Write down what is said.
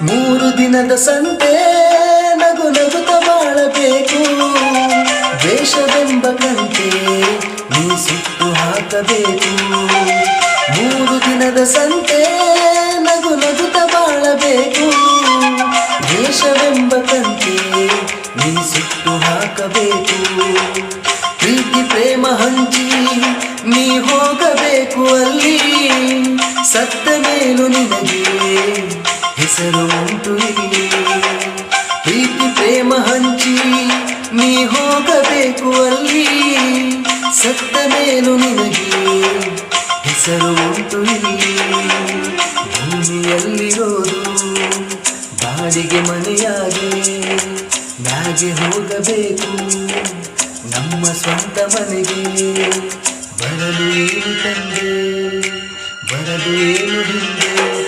ಮೂರು ದಿನದ ಸಂತೆ ನಗು ನಗುತ್ತ ಬಾಳಬೇಕು. ದ್ವೇಷವೆಂಬ ಕಂತೆ ನೀ ಸುಟ್ಟು ಹಾಕಬೇಕು. ಮೂರು ದಿನದ ಸಂತೆ ನಗು ನಗುತ್ತ ಬಾಳಬೇಕು. ದ್ವೇಷವೆಂಬ ಕಂತೆ ನೀ ಸುಟ್ಟು ಹಾಕಬೇಕು. ಪ್ರೀತಿ ಪ್ರೇಮ ಹಂಚಿ ನೀ ಹೋಗಬೇಕು ಅಲ್ಲಿ. ಸತ್ತ ಮೇಲೂ ನಿನಗೆ ಹೆಸರು ಉಂಟು ಇಲ್ಲಿ. ಪ್ರೀತಿ ಪ್ರೇಮ ಹಂಚಿ ನೀ ಹೋಗಬೇಕು ಅಲ್ಲಿ. ಸತ್ತ ಮೇಲೂ ನಿನಗೆ ಹೆಸರು ಉಂಟು ಇಲ್ಲಿ. ಭೂಮಿಯಲ್ಲಿರೋದು ಬಾಡಿಗೆ ಮನೆಯಾಗೆ ಮ್ಯಾಗೆ ಹೋಗಬೇಕು ನಮ್ಮ ಸ್ವಂತ ಮನೆಗೆ. ಬರಲು ಏನು ತಂದೆ, ಬರಲು ಏನು ಹಿಂದೆ.